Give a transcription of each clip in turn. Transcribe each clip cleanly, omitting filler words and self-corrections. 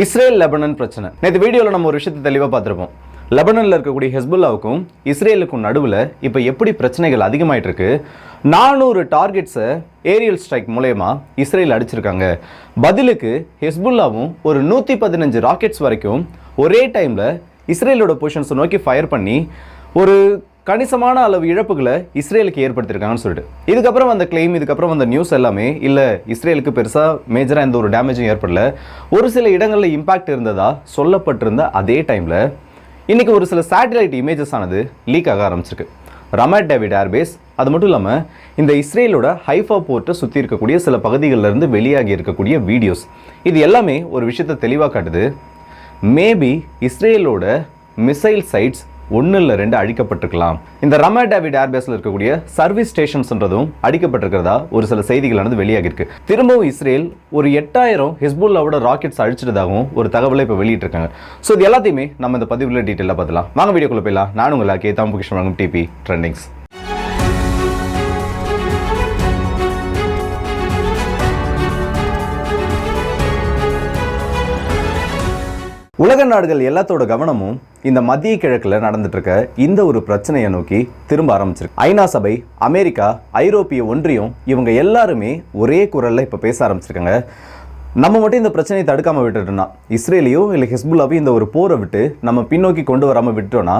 Israel Lebanon பிரச்சனை. நேற்று வீடியோவில் நம்ம ஒரு விஷயத்தை தெளிவாக பார்த்துருப்போம். லெபனனில் இருக்கக்கூடிய ஹெஸ்புல்லாவுக்கும் இஸ்ரேலுக்கும் நடுவில் இப்போ எப்படி பிரச்சனைகள் அதிகமாயிட்டு இருக்கு. 400 டார்கெட்ஸை ஏரியல் ஸ்ட்ரைக் மூலயமா இஸ்ரேல் அடிச்சிருக்காங்க. பதிலுக்கு ஹெஸ்புல்லாவும் ஒரு 115 ராக்கெட்ஸ் வரைக்கும் ஒரே டைமில் இஸ்ரேலோட பொசிஷன்ஸை நோக்கி ஃபயர் பண்ணி ஒரு கணிசமான அளவு இழப்புகளை இஸ்ரேலுக்கு ஏற்படுத்தியிருக்காங்கன்னு சொல்லிட்டு இதுக்கப்புறம் வந்த கிளைம், இதுக்கப்புறம் வந்த நியூஸ் எல்லாமே இல்லை இஸ்ரேலுக்கு பெருசாக மேஜராக எந்த ஒரு டேமேஜும் ஏற்படல, ஒரு சில இடங்களில் இம்பாக்ட் இருந்ததா சொல்லப்பட்டிருந்த அதே டைமில் இன்றைக்கி ஒரு சில சேட்டலைட் இமேஜஸ் ஆனது லீக் ஆக ஆரம்பிச்சிருக்கு. ரமேட் டேவிட் ஏர்பேஸ், அது மட்டும் இல்லாமல் இந்த இஸ்ரேலோட ஹைஃபா போர்ட்டை சுற்றி இருக்கக்கூடிய சில பகுதிகளிலிருந்து வெளியாகி இருக்கக்கூடிய வீடியோஸ், இது எல்லாமே ஒரு விஷயத்தை தெளிவாக காட்டுது. மேபி இஸ்ரேலோட மிசைல் சைட்ஸ் 1 இல்ல 2 அழிக்கப்பட்டிருக்கலாம். இந்த ரமேட் டேவிட் ஏர்பேஸில் இருக்கக்கூடிய சர்வீஸ் ஸ்டேஷன்ஸ்ன்றதும் அழிக்கப்பட்டிருக்கிறதா ஒரு சில செய்திகளானது வெளியாகிருக்கு. திரும்பவும் இஸ்ரேல் ஒரு 8000 ஹெஸ்புல்லாவோட ராக்கெட்ஸ் அழிச்சிட்டதாகவும் ஒரு தகவலை இப்போ வெளியிட்டிருக்காங்க. ஸோ இது எல்லாத்தையுமே நம்ம இந்த பதிவில் டீட்டெயிலாக பார்த்துலாம். வாங்க வீடியோக்குள்ள போயிடலாம். நான் உங்களுக்கு தாம்புகிருஷ்ணன் வழங்கும் டிபி ட்ரெண்டிங்ஸ். உலக நாடுகள் எல்லாத்தோட கவனமும் இந்த மத்திய கிழக்கில் நடந்துட்டு இருக்க இந்த ஒரு பிரச்சனையை நோக்கி திரும்ப ஆரம்பிச்சிருக்கு. ஐநா சபை, அமெரிக்கா, ஐரோப்பிய ஒன்றியம், இவங்க எல்லாருமே ஒரே குரலில் இப்போ பேச ஆரம்பிச்சிருக்காங்க. நம்ம மட்டும் இந்த பிரச்சனையை தடுக்காமல் விட்டுட்டோம்னா, இஸ்ரேலையோ இல்லை ஹெஸ்புல்லாவையும் இந்த ஒரு போரை விட்டு நம்ம பின்னோக்கி கொண்டு வராமல் விட்டோம்னா,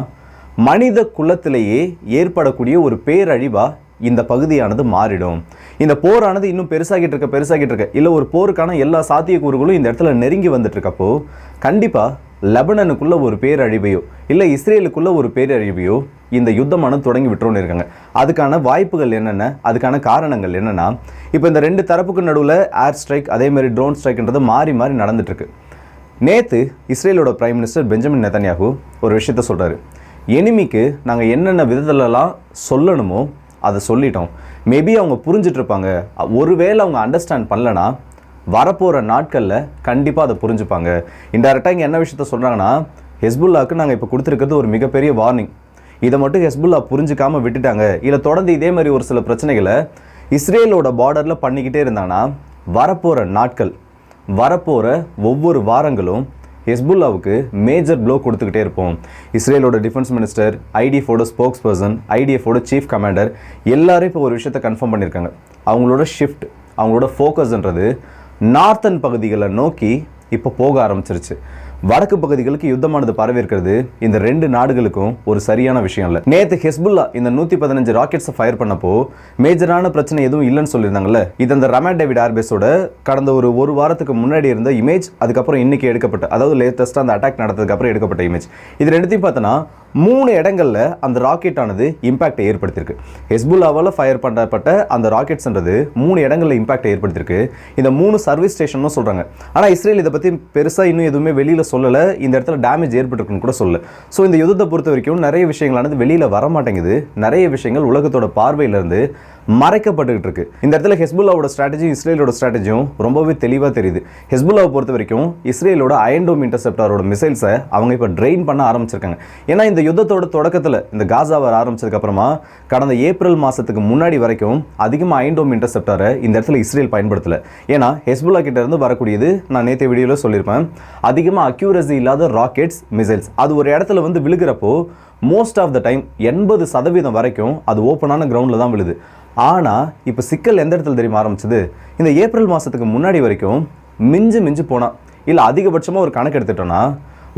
மனித குலத்திலேயே ஏற்படக்கூடிய ஒரு பேரழிவாக இந்த பகுதியானது மாறிடும். இந்த போரானது இன்னும் பெருசாகிட்டு இருக்க இல்லை ஒரு போருக்கான எல்லா சாத்தியக்கூறுகளும் இந்த இடத்துல நெருங்கி வந்துட்டு இருக்கப்போ கண்டிப்பாக லெபனனுக்குள்ள ஒரு பேரழிவையோ இல்லை இஸ்ரேலுக்குள்ள ஒரு பேரழிவையோ இந்த யுத்தமானது தொடங்கி விட்டுறோன்னு இருக்காங்க. அதுக்கான வாய்ப்புகள் என்னென்ன, அதுக்கான காரணங்கள் என்னென்னா, இப்போ இந்த 2 தரப்புக்கு நடுவில் ஏர் ஸ்ட்ரைக் அதே மாதிரி ட்ரோன் ஸ்ட்ரைக்ன்றது மாறி மாறி நடந்துட்டு இருக்கு. நேற்று இஸ்ரேலோட பிரைம் மினிஸ்டர் பெஞ்சமின் நெதன்யாகு ஒரு விஷயத்த சொல்கிறாரு. எனிமிக்கு நாங்கள் என்னென்ன விதத்துலலாம் சொல்லணுமோ அதை சொல்லிட்டோம். மேபி அவங்க புரிஞ்சிட்டு இருப்பாங்க. ஒருவேளை அவங்க அண்டர்ஸ்டாண்ட் பண்ணலனா வரப்போகிற நாட்களில் கண்டிப்பாக அதை புரிஞ்சுப்பாங்க. இன்டெரக்டாக இங்கே என்ன விஷயத்த சொல்கிறாங்கன்னா, ஹெஸ்புல்லாவுக்கு நாங்கள் இப்போ கொடுத்துருக்கிறது ஒரு மிகப்பெரிய வார்னிங். இதை மட்டும் ஹெஸ்புல்லா புரிஞ்சுக்காமல் விட்டுட்டாங்க, இல்லை தொடர்ந்து இதே மாதிரி ஒரு சில பிரச்சனைகளை இஸ்ரேலோட பார்டரில் பண்ணிக்கிட்டே இருந்தாங்கன்னா வரப்போகிற நாட்கள், வரப்போகிற ஒவ்வொரு வாரங்களும் ஹெஸ்புல்லாவுக்கு மேஜர் ப்ளோ கொடுத்துக்கிட்டே இருப்போம். இஸ்ரேலோட டிஃபென்ஸ் மினிஸ்டர், ஐடிஎஃபோட ஸ்போக்ஸ் பர்சன், ஐடிஎஃபோட சீஃப் கமாண்டர் எல்லாரும் இப்போ ஒரு விஷயத்தை கன்ஃபார்ம் பண்ணியிருக்காங்க. அவங்களோட ஷிஃப்ட், அவங்களோட ஃபோக்கஸ்ன்றது நார்த்தன் பகுதிகளை நோக்கி இப்போ போக ஆரம்பிச்சிருச்சு. வடக்கு பகுதிகளுக்கு யுத்தமானது பரவிருக்கிறது இந்த 2 நாடுகளுக்கும் ஒரு சரியான விஷயம் இல்லை. நேற்று ஹெஸ்புல்லா இந்த 115 ராக்கெட்ஸை ஃபயர் பண்ணப்போ மேஜரான பிரச்சனை எதுவும் இல்லைன்னு சொல்லியிருந்தாங்கல்ல. இது அந்த ரமேட் டேவிட் ஏர்பேஸோட கடந்த ஒரு வாரத்துக்கு முன்னாடி இருந்த இமேஜ், அதுக்கப்புறம் இன்னைக்கு எடுக்கப்பட்ட, அதாவது லேட்டஸ்ட்டாக அந்த அட்டாக் நடந்ததுக்கு அப்புறம் எடுக்கப்பட்ட இமேஜ். இது 2த்தையும் பார்த்தோன்னா 3 இடங்களில் அந்த ராக்கெட் ஆனது இம்பாக்டை ஏற்படுத்தியிருக்கு. ஹெஸ்புல்லாவால் ஃபயர் பண்ணப்பட்ட அந்த ராக்கெட்ஸ்ன்றது 3 இடங்களில் இம்பாக்டை ஏற்படுத்தியிருக்கு. இந்த 3 சர்வீஸ் ஸ்டேஷனும் சொல்கிறாங்க. ஆனால் இஸ்ரேல் இதை பற்றி பெருசாக இன்னும் எதுவுமே வெளியில் சொல்லலை. இந்த இடத்துல டேமேஜ் ஏற்பட்டிருக்குன்னு கூட சொல்லலை. ஸோ இந்த யுத்தத்தை பொறுத்த வரைக்கும் நிறைய விஷயங்களானது வெளியில் வர மாட்டேங்குது. நிறைய விஷயங்கள் உலகத்தோட பார்வையிலிருந்து மறைக்கப்பட்டுக்கிட்டு இருக்கு. இந்த இடத்துல ஹெஸ்புல்லாவோட ஸ்ட்ராட்டஜி, இஸ்ரேலோட ஸ்ட்ராட்டஜியும் ரொம்பவே தெளிவாக தெரியுது. ஹெஸ்புல்லாவை பொறுத்த வரைக்கும் இஸ்ரேலோட அயன் டோம் இன்டர்செப்டாரோட மிசைல்ஸை அவங்க இப்போ ட்ரெயின் பண்ண ஆரம்பிச்சிருக்காங்க. ஏன்னா இந்த யுத்தத்தோட தொடக்கத்தில் இந்த காசா வர ஆரம்பிச்சதுக்கு அப்புறமா கடந்த ஏப்ரல் மாதத்துக்கு முன்னாடி வரைக்கும் அதிகமாக அயன் டோம் இன்டர்செப்டாரை இந்த இடத்துல இஸ்ரேல் பயன்படுத்தலை. ஏன்னா ஹெஸ்புல்லா கிட்ட இருந்து வரக்கூடியது, நான் நேற்று வீடியோவில் சொல்லியிருப்பேன், அதிகமாக அக்யூரசி இல்லாத ராக்கெட்ஸ், மிசைல்ஸ் அது ஒரு இடத்துல வந்து விழுகிறப்போ மோஸ்ட் ஆஃப் த டைம் 80% வரைக்கும் அது ஓப்பனான கிரவுண்டில் தான் விழுது. ஆனால் இப்போ சிக்கல் எந்த இடத்துல தெரியுமா ஆரம்பிச்சது, இந்த ஏப்ரல் மாதத்துக்கு முன்னாடி வரைக்கும் மிஞ்சு போனால் இல்லை அதிகபட்சமாக ஒரு கணக்கு எடுத்துட்டோன்னா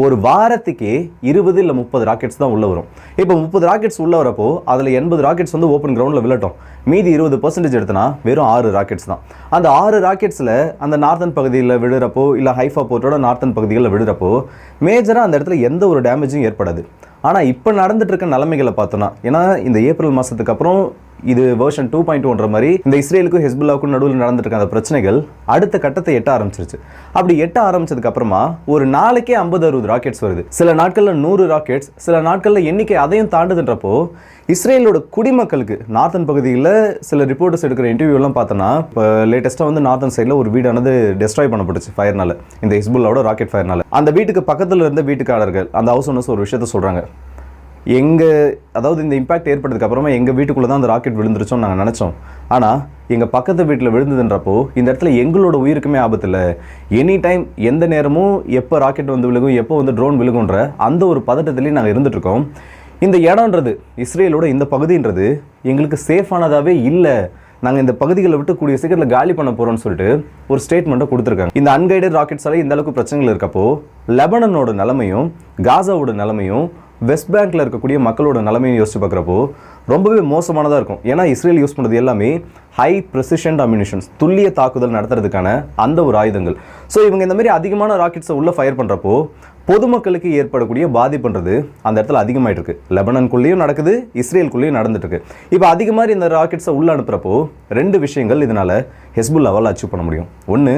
ஒரு வாரத்துக்கே 20 இல்லை 30 ராக்கெட்ஸ் தான் உள்ளே வரும். இப்போ 30 ராக்கெட்ஸ் உள்ளே வரப்போ அதில் 80 ராக்கெட்ஸ் வந்து ஓப்பன் கிரவுண்டில் விழட்டும். மீதி 20% எடுத்தனா வெறும் 6 ராக்கெட்ஸ் தான். அந்த 6 ராக்கெட்ஸில் அந்த நார்த்தன் பகுதியில் விழுறப்போ இல்லை ஹைஃபா போர்ட்டோட நார்த்தன் பகுதிகளில் விழுறப்போ மேஜராக அந்த இடத்துல எந்த ஒரு டேமேஜும் ஏற்படாது. ஆனால் இப்போ நடந்துட்டு இருக்க நிலைமைகளை பார்த்தோன்னா, ஏன்னா இந்த ஏப்ரல் மாதத்துக்கு அப்புறம் இது வெர்ஷன் 2.1 மாதிரி இந்த இஸ்ரேலுக்கும் ஹெஸ்புல்லாவுக்கும் நடுவில் நடந்துட்டு இருக்க அந்த பிரச்சனைகள் அடுத்த கட்டத்தை எட்ட ஆரம்பிச்சிருச்சு. அப்படி எட்ட ஆரம்பிச்சதுக்கு அப்புறமா ஒரு நாளைக்கே 50-60 ராக்கெட்ஸ் வருது. சில நாட்களில் 100 ராக்கெட்ஸ், சில நாட்களில் எண்ணிக்கை அதையும் தாண்டுதுன்றப்போ இஸ்ரேலோட குடிமக்களுக்கு நார்த்தன் பகுதியில் சில ரிப்போர்ட்டர்ஸ் எடுக்கிற இன்டர்வியூலாம் பார்த்தோன்னா, இப்போ லேட்டஸ்ட்டாக வந்து நார்த்தன் சைடில் ஒரு வீடானது டெஸ்ட்ராய் பண்ணப்பட்டுச்சு ஃபயர்னால, இந்த ஹெஸ்புல்லாவோட ராக்கெட் ஃபயர்னால. அந்த வீட்டுக்கு பக்கத்தில் இருந்த வீட்டுக்காரர்கள், அந்த ஹவுஸ் ஓனர்ஸ் ஒரு விஷயத்த சொல்கிறாங்க. அதாவது இந்த இம்பாக்ட் ஏற்பட்டதுக்கு அப்புறமா எங்கள் வீட்டுக்குள்ளே தான் அந்த ராக்கெட் விழுந்துருச்சோன்னு நாங்கள் நினச்சோம். ஆனால் எங்கள் பக்கத்து வீட்டில் விழுந்ததுன்றப்போ இந்த இடத்துல எங்களோட உயிருக்குமே ஆபத்து இல்லை. எனி டைம் எந்த நேரமும் எப்போ ராக்கெட் வந்து விழுகும், எப்போ வந்து ட்ரோன் விழுகுன்ற அந்த ஒரு பதட்டத்திலேயே நாங்கள் இருந்துகிட்ருக்கோம். இந்த இடம்ன்றது, இஸ்ரேலோட இந்த பகுதின்றது எங்களுக்கு சேஃபானதாகவே இல்லை. நாங்கள் இந்த பகுதிகளை விட்டு கூடிய சீக்கிரத்தில் காலி பண்ண போகிறோம்னு சொல்லிட்டு ஒரு ஸ்டேட்மெண்ட்டை கொடுத்துருக்காங்க. இந்த அன்கைடட் ராக்கெட்ஸால் இந்த அளவுக்கு பிரச்சனைகள் இருக்கப்போ லெபனனோட நிலைமையும் காசாவோட நிலைமையும் வெஸ்ட் பேங்க்கில் இருக்கக்கூடிய மக்களோட நிலைமையும் யோசிச்சு பார்க்குறப்போ ரொம்பவே மோசமானதாக இருக்கும். ஏன்னா இஸ்ரேல் யூஸ் பண்ணுறது எல்லாமே ஹை ப்ரெசிஷன் அம்யூனிஷன்ஸ், துல்லிய தாக்குதல் நடத்துறதுக்கான அந்த ஒரு ஆயுதங்கள். ஸோ இவங்க இந்த மாதிரி அதிகமான ராக்கெட்ஸை உள்ளே ஃபயர் பண்ணுறப்போ பொதுமக்களுக்கு ஏற்படக்கூடிய பாதிப்புன்றது அந்த இடத்துல அதிகமாகிட்டு இருக்கு. லெபனனுக்குள்ளேயும் நடக்குது, இஸ்ரேலுக்குள்ளேயும் நடந்துட்டு இருக்கு. இப்போ அதிகமாக இந்த ராக்கெட்ஸை உள்ளே அனுப்புகிறப்போ 2 விஷயங்கள் இதனால் ஹெஸ்புல்லாவால் அச்சீவ் பண்ண முடியும். ஒன்று,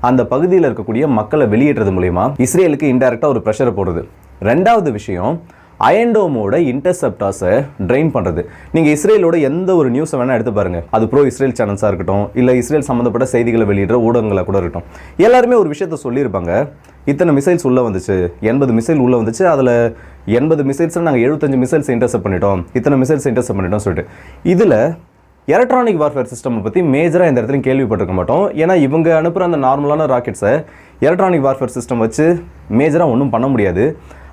அந்த பகுதியில் இருக்கக்கூடிய மக்களை வெளியேற்றது மூலயமா இஸ்ரேலுக்கு இன்டெரக்டாக ஒரு ப்ரெஷரை போடுறது. 2வது விஷயம், அயன்டோமோட இன்டர்செப்டார்ஸை ட்ரெயின் பண்ணுறது. நீங்கள் இஸ்ரேலோட எந்த ஒரு நியூஸை வேணால் எடுத்து பாருங்கள், அது ப்ரோ இஸ்ரேல் சேனல்ஸாக இருக்கட்டும், இல்லை இஸ்ரேல் சம்மந்தப்பட்ட செய்திகளை வெளியிடுற ஊடகங்களாக கூட இருக்கட்டும், எல்லாருமே ஒரு விஷயத்த சொல்லியிருப்பாங்க. இத்தனை மிசைல்ஸ் உள்ளே வந்துச்சு, 80 மிசைல் உள்ளே வந்துச்சு, அதில் 80 மிசைல்ஸில் நாங்கள் 75 மிசைல்ஸ் இன்டர்செப்ட் பண்ணிட்டோம், இத்தனை மிசைல்ஸ் இன்டர்செப்ட் பண்ணிட்டோம் சொல்லிட்டு. இதில் எலக்ட்ரானிக் வார்ஃபேர் சிஸ்டம் பற்றி மேஜராக இந்த இடத்துல கேள்விப்பட்டிருக்க மாட்டோம். ஏன்னா இவங்க அனுப்புகிற அந்த நார்மலான ராக்கெட்ஸை எலக்ட்ரானிக் வார்ஃபேர் சிஸ்டம் வச்சு மேஜராக ஒன்றும் பண்ண முடியாது,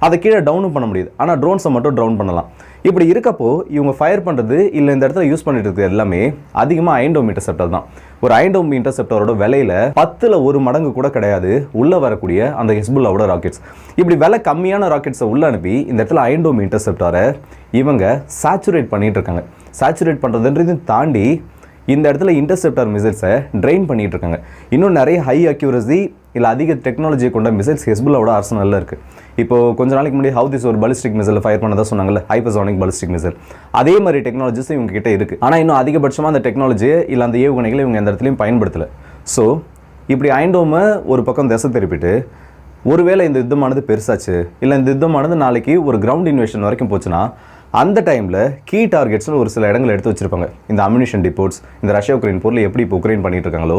அதை கீழே டவுனும் பண்ண முடியாது. ஆனால் ட்ரோன்ஸை மட்டும் டவுன் பண்ணலாம். இப்படி இருக்கப்போ இவங்க ஃபயர் பண்ணுறது இல்லை இந்த இடத்துல யூஸ் பண்ணிட்டு இருக்கிறது எல்லாமே அதிகமாக அயன்டோம் இன்டர்செப்டர் தான். ஒரு அயன்டோம் இன்டர்செப்டரோட விலையில் 10ல் 1 மடங்கு கூட கிடையாது உள்ளே வரக்கூடிய அந்த ஹெஸ்புல்லாவோட ராக்கெட்ஸ். இப்படி விலை கம்மியான ராக்கெட்ஸை உள்ளே அனுப்பி இந்த இடத்துல அயன்டோம் இன்டர்செப்டரை இவங்க சேச்சுரேட் பண்ணிட்டு இருக்காங்க. சேச்சுரேட் பண்ணுறதுன்றதையும் தாண்டி இந்த இடத்துல இன்டர்செப்டர் மிசைல்ஸை ட்ரெயின் பண்ணிட்டு இருக்காங்க. இன்னும் நிறைய ஹை அக்யூரசி இல்லை அதிக டெக்னாலஜியை கொண்ட மிசைல்ஸ் ஹெஸ்புல்லாவோட ஆர்சனலில் இருக்குது. இப்போ கொஞ்ச நாளைக்கு முன்னாடி ஹவுதிஸ் ஒரு பாலிஸ்டிக் மிசைல் ஃபயர் பண்ணதாக சொன்னாங்கல்ல, ஹைப்பர்சானிக் பாலிஸ்டிக் மிசைல். அதே மாதிரி டெக்னாலஜிஸ் இவங்க கிட்ட இருக்குது. ஆனால் இன்னும் அதிகபட்சமாக அந்த டெக்னாலஜியை இல்லை அந்த ஏவுகணைகளை இவங்க எந்த இடத்துலையும் பயன்படுத்தலை. ஸோ இப்படி அயன்டோமை ஒரு பக்கம் திசை திருப்பிட்டு ஒருவேளை இந்த யுத்தமானது பெருசாச்சு, இல்லை இந்த யுத்தமானது நாளைக்கு ஒரு கிரவுண்ட் இன்வேஷன் வரைக்கும் போச்சுன்னா அந்த டைமில் கீ டார்கெட்ஸ்னு ஒரு சில இடங்கள் எடுத்து வச்சிருப்பாங்க. இந்த அம்யூனிஷன் டிப்போர்ட்ஸ், இந்த ரஷ்யா உக்ரைன் போரில் எப்படி இப்போ உக்ரைன் பண்ணிட்டு இருக்காங்களோ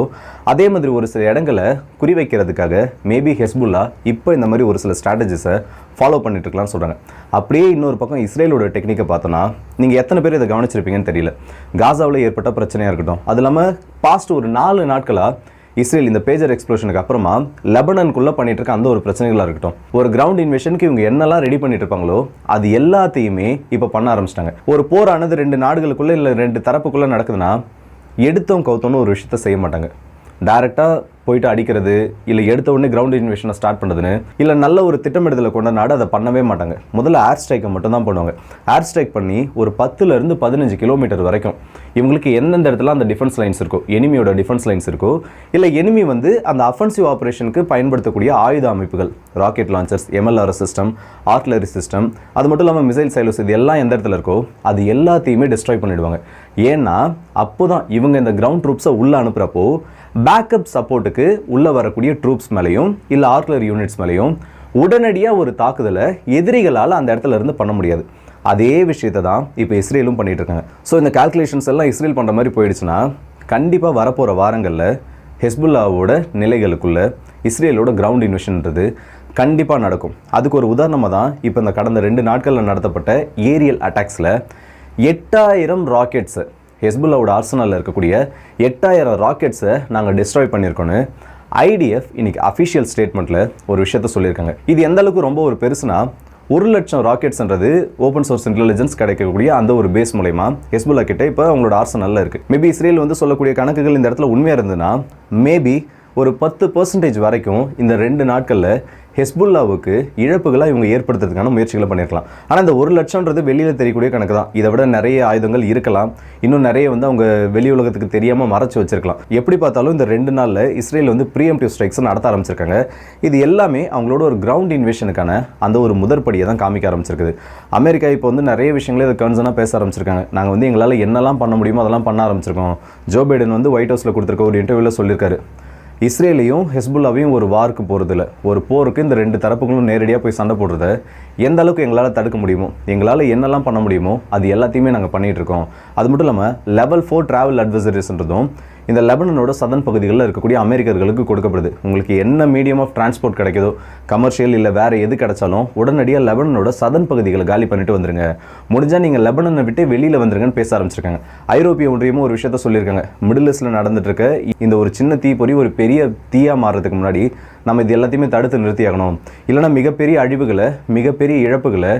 அதே மாதிரி ஒரு சில இடங்களை குறிவைக்கிறதுக்காக மேபி ஹெஸ்புல்லா இப்போ இந்த மாதிரி ஒரு சில ஸ்ட்ராட்டஜிஸை ஃபாலோ பண்ணிட்டு இருக்கலாம்னு சொல்கிறாங்க. அப்படியே இன்னொரு பக்கம் இஸ்ரேலோட டெக்னிக்கை பார்த்தோன்னா நீங்கள் எத்தனை பேர் இதை கவனிச்சிருப்பீங்கன்னு தெரியல. காசாவில் ஏற்பட்ட பிரச்சனையாக இருக்கட்டும், அது இல்லாமல் பாஸ்ட் ஒரு 4 நாட்களாக இஸ்ரேல் இந்த பேஜர் எக்ஸ்ப்ளோஷனுக்கு அப்புறமா லெபனனுக்குள்ளே பண்ணிட்டு இருக்க அந்த ஒரு பிரச்சனைகளாக இருக்கட்டும், ஒரு கிரவுண்ட் இன்வேஷனுக்கு இவங்க என்னெல்லாம் ரெடி பண்ணிட்டு இருப்பாங்களோ அது எல்லாத்தையுமே இப்போ பண்ண ஆரம்பிச்சிட்டாங்க. ஒரு போரானது 2 நாடுகளுக்குள்ளே இல்லை 2 தரப்புக்குள்ளே நடக்குதுன்னா எடுத்தோம் கவுத்தோன்னு ஒரு விஷயத்த செய்ய மாட்டாங்க. டைரெக்டாக போயிட்டு அடிக்கிறது, இல்லை எடுத்த உடனே கிரவுண்ட் இன்வேஷனை ஸ்டார்ட் பண்ணுறதுன்னு இல்லை நல்ல ஒரு திட்டமிடுதலை கொண்ட நாடு அதை பண்ணவே மாட்டாங்க. முதல்ல ஏர் ஸ்ட்ரைக்கை மட்டும் தான் பண்ணுவாங்க. ஏர் ஸ்ட்ரைக் பண்ணி ஒரு 10லேருந்து 15 கிலோமீட்டர் வரைக்கும் இவங்களுக்கு எந்தெந்த இடத்துல அந்த டிஃபென்ஸ் லைன்ஸ் இருக்கோ, எனிமியோட டிஃபென்ஸ் லைன்ஸ் இருக்கோ, இல்லை எனிமி வந்து அந்த அஃபென்சிவ் ஆப்ரேஷனுக்கு பயன்படுத்தக்கூடிய ஆயுத அமைப்புகள், rocket launchers, MLRS system, artillery system, அது மட்டும் இல்லாமல் மிசைல் சைலோஸ், இது எல்லாம் எந்த இடத்துல இருக்கோ அது எல்லாத்தையுமே டிஸ்ட்ராய் பண்ணிவிடுவாங்க. ஏன்னா அப்போ தான் இவங்க இந்த கிரவுண்ட் ட்ரூப்ஸை உள்ளே அனுப்புகிறப்போ பேக்கப் சப்போர்ட்டுக்கு உள்ளே வரக்கூடிய ட்ரூப்ஸ் மேலேயும் இல்லை ஆர்ட்லரி யூனிட்ஸ் மேலேயும் உடனடியாக ஒரு தாக்குதலை எதிரிகளால் அந்த இடத்துல இருந்து பண்ண முடியாது. அதே விஷயத்தை தான் இப்போ இஸ்ரேலும் பண்ணிட்டு இருக்காங்க. ஸோ இந்த கால்குலேஷன்ஸ் எல்லாம் இஸ்ரேல் பண்ணுற மாதிரி போயிடுச்சுன்னா கண்டிப்பாக வரப்போகிற வாரங்களில் ஹெஸ்புல்லாவோட நிலைகளுக்குள்ள இஸ்ரேலோட கிரவுண்ட் இன்வேஷன்ன்றது கண்டிப்பாக நடக்கும். அதுக்கு ஒரு உதாரணமாக தான் இப்போ இந்த கடந்த 2 நாட்களில் நடத்தப்பட்ட ஏரியல் அட்டாக்ஸில் 8000 ராக்கெட்ஸு, ஹெஸ்புல்லாவோட ஆர்சனலில் இருக்கக்கூடிய 8000 ராக்கெட்ஸை நாங்கள் டிஸ்ட்ராய் பண்ணியிருக்கோன்னு ஐடிஎஃப் இன்னைக்கு அஃபிஷியல் ஸ்டேட்மெண்ட்டில் ஒரு விஷயத்த சொல்லியிருக்காங்க. இது எந்த அளவுக்கு ரொம்ப ஒரு பெருசுனா 1,00,000 ராக்கெட்ஸ்ன்றது ஓப்பன் சோர்ஸ் இன்டெலிஜென்ஸ் கிடைக்கக்கூடிய அந்த ஒரு பேஸ் மூலமா ஹெஸ்புல்லா கிட்ட இப்போ அவங்களோட ஆர்சனலில் இருக்குது. மேபி இஸ்ரேல் வந்து சொல்லக்கூடிய கணக்குகள் இந்த இடத்துல உண்மையாக இருந்ததுன்னா மேபி ஒரு 10% வரைக்கும் இந்த 2 நாட்களில் ஹெஸ்புல்லாவுக்கு இழப்புகளாக இவங்க ஏற்படுத்துறதுக்கான முயற்சிகளை பண்ணியிருக்கலாம். ஆனால் இந்த 1,00,000ன்றது வெளியில் தெரியக்கூடிய கணக்கு தான். இதை விட நிறைய ஆயுதங்கள் இருக்கலாம், இன்னும் நிறைய வந்து அவங்க வெளி உலகத்துக்கு தெரியாமல் மறைச்சு வச்சிருக்கலாம். எப்படி பார்த்தாலும் இந்த 2 நாளில் இஸ்ரேல் வந்து ப்ரீஎம்டிவ் ஸ்ட்ரைக்ஸ் நடத்த ஆரம்பிச்சிருக்காங்க. இது எல்லாமே அவங்களோட ஒரு கிரவுண்ட் இன்வேஷனுக்கான அந்த ஒரு முதற்படியை தான் காமிக்க ஆரம்பிச்சிருக்குது. அமெரிக்கா இப்போ வந்து நிறைய விஷயங்களே இதை கன்சர்னாக பேச ஆரம்பிச்சிருக்காங்க. நாங்கள் வந்து எங்களால் என்னெல்லாம் பண்ண முடியுமோ அதெல்லாம் பண்ண ஆரம்பிச்சிருக்கோம். ஜோ பைடன் வந்து ஒயிட் ஹவுஸில் கொடுத்துருக்க ஒரு இன்டர்வியூவில் சொல்லியிருக்காரு, இஸ்ரேலையும் ஹெஸ்புல்லாவையும் ஒரு வாருக்கு போகிறதில்ல, ஒரு போருக்கு இந்த 2 தரப்புகளும் நேரடியாக போய் சண்டை போடுறத எந்த அளவுக்கு எங்களால் தடுக்க முடியுமோ, எங்களால் என்னெல்லாம் பண்ண முடியுமோ அது எல்லாத்தையுமே நாங்கள் பண்ணிகிட்டு இருக்கோம். அது மட்டும் இல்லாமல் லெவல் 4 ட்ராவல் அட்வைசரிஸ்ன்றதும் இந்த லெபனனோட சதன் பகுதிகளில் இருக்கக்கூடிய அமெரிக்கர்களுக்கு கொடுக்கப்படுது. உங்களுக்கு என்ன மீடியம் ஆஃப் டிரான்ஸ்போர்ட் கிடைக்குதோ, கமர்ஷியல் இல்லை வேறு எது கிடைச்சாலும் உடனடியாக லெபனனோட சதன் பகுதிகளை காலி பண்ணிட்டு வந்துருங்க. முடிஞ்சால் நீங்கள் லெபனனை விட்டு வெளியில் வந்துருங்கன்னு பேச ஆரம்பிச்சிருக்காங்க. ஐரோப்பிய ஒன்றியமும் ஒரு விஷயத்த சொல்லியிருக்காங்க. மிடில் ஈஸ்டில் நடந்துட்டு இருக்க இந்த ஒரு சின்ன தீப்பொறி ஒரு பெரிய தீயாக மாறுறதுக்கு முன்னாடி நம்ம இது எல்லாத்தையுமே தடுத்து நிறுத்தியாகணும். இல்லைனா மிகப்பெரிய அழிவுகளை, மிகப்பெரிய இழப்புகளை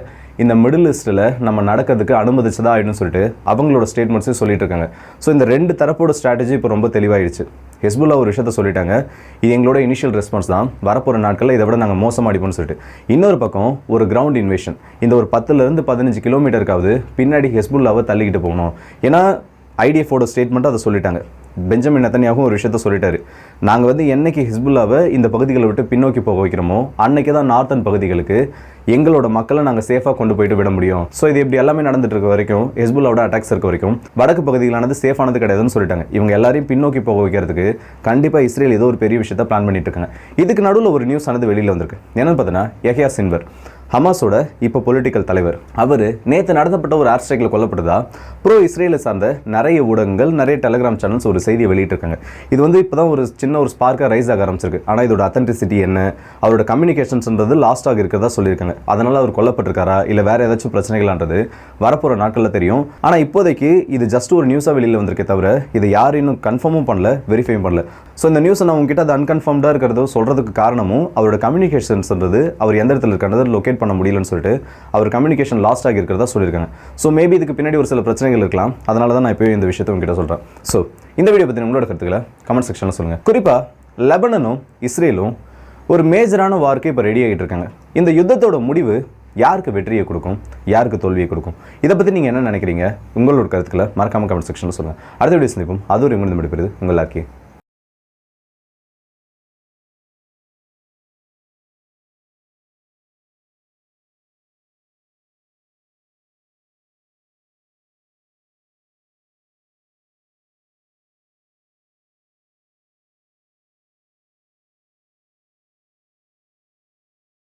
இந்த மிடில் ஈஸ்ட்டில் நம்ம நடக்கிறதுக்கு அனுமதிச்சதா ஆகிடும்னு சொல்லிட்டு அவங்களோட ஸ்டேட்மெண்ட்ஸே சொல்லிட்டு இருக்காங்க. ஸோ இந்த ரெண்டு தரப்போட ஸ்ட்ராட்டஜி இப்போ ரொம்ப தெளிவாயிடுச்சு. ஹெஸ்புல்லா ஒரு விஷயத்த சொல்லிட்டாங்க, இது எங்களோட இனிஷியல் ரெஸ்பான்ஸ் தான், வரப்போகிற நாட்களில் இதை விட நாங்கள் மோசமாக அடிப்போம்னு சொல்லிட்டு. இன்னொரு பக்கம் ஒரு கிரவுண்ட் இன்வேஷன், இந்த ஒரு 10 to 15 கிலோமீட்டருக்காவது பின்னாடி ஹெஸ்புல்லாவை தள்ளிக்கிட்டு போகணும். ஏன்னா ஐடிஎஃபோட ஸ்டேட்மெண்ட்டு அதை சொல்லிட்டாங்க. பெஞ்சமின் நெத்தன்யாஹூ ஒரு விஷயத்த சொல்லிட்டாரு, நாங்கள் என்னைக்கு ஹிஸ்புல்லாவை இந்த பகுதிகளை விட்டு பின்னோக்கி போக வைக்கிறோமோ அன்னைக்கு தான் நார்த்தன் பகுதிகளுக்கு எங்களோட மக்களை நாங்கள் சேஃபாக கொண்டு போயிட்டு விட முடியும். ஸோ இது இப்படி எல்லாமே நடந்துட்டு இருக்க வரைக்கும், ஹிஸ்புல்லாவோட அட்டாக்ஸ் இருக்க வரைக்கும் வடக்கு பகுதிகளானது சேஃபானது கிடையாதுன்னு சொல்லிட்டாங்க. இவங்க எல்லாரையும் பின்னோக்கி போக வைக்கிறதுக்கு கண்டிப்பாக இஸ்ரேல் ஏதோ ஒரு பெரிய விஷயத்த பிளான் பண்ணிட்டு இருக்காங்க. இதுக்கு நடுவில் ஒரு நியூஸ் ஆனது வெளியில் வந்திருக்கு. என்னன்னு பார்த்தீங்கன்னா, யஹ்யா சின்வர், ஹமாஸோட இப்போ பொலிட்டிக்கல் தலைவர், அவர் நேற்று நடத்தப்பட்ட ஒரு ஏர் ஸ்ட்ரைக்கில் கொல்லப்பட்டதா ப்ரோ இஸ்ரேலை சார்ந்த நிறைய ஊடகங்கள், நிறைய டெலிகிராம் சேனல்ஸ் ஒரு செய்தியை வெளியிட்டிருக்காங்க. இது இப்போ தான் ஒரு சின்ன ஒரு ஸ்பார்க்காக ரைஸ் ஆக ஆரம்பிச்சிருக்கு. ஆனால் இதோட அத்தென்டிசிட்டி என்ன, அவரோட கம்யூனிகேஷன்ஸ்ன்றது லாஸ்ட்டாக இருக்கிறதா சொல்லியிருக்காங்க. அதனால் அவர் கொல்லப்பட்டிருக்காரா இல்லை வேறு ஏதாச்சும் பிரச்சனைகளான்றது வரப்போகிற நாட்களில் தெரியும். ஆனால் இப்போதைக்கு இது ஜஸ்ட் ஒரு நியூஸாக வெளியில் வந்திருக்கே தவிர இதை யாரும் இன்னும் கன்ஃபார்மும் பண்ணல, வெரிஃபையும் பண்ணல. ஸோ இந்த நியூஸை நான் உங்ககிட்ட அது அன்கன்ஃபார்ம்டாக இருக்கிறதோ சொல்கிறதுக்கு காரணமும் அவரோட கம்யூனிகேஷன்ஸ்ன்றது அவர் எந்த இடத்துல இருக்கிறது லொக்கேட் பண்ண முடியலன்னு சொல்லிட்டு அவர் கம்யூனிகேஷன் லாஸ்ட் ஆகி இருக்கிறதா சொல்லியிருக்காங்க. ஸோ மேபி இதுக்கு பின்னாடி ஒரு சில பிரச்சனைகள் இருக்கலாம். அதனால தான் நான் இப்போ இந்த விஷயத்தை உங்ககிட்ட சொல்கிறேன். ஸோ இந்த வீடியோ பற்றி உங்களோட கருத்துக்களை கமெண்ட் செக்ஷனில் சொல்லுங்கள். குறிப்பாக லெபனனும் இஸ்ரேலும் ஒரு மேஜரான வார்க்கு இப்போ ரெடி ஆகிட்டு இருக்காங்க. இந்த யுத்தத்தோட முடிவு யாருக்கு வெற்றியை கொடுக்கும், யாருக்கு தோல்வியை கொடுக்கும், இதை பற்றி நீங்கள் என்ன நினைக்கிறீங்க? உங்களோட கருத்துக்களை மறக்காமல் கமெண்ட் செக்ஷனில் சொல்லுங்கள். அடுத்த வீடியோ சந்திப்போம். அது ஒரு உங்கள் முடிப்பெறுது உங்கள் லாக்கி.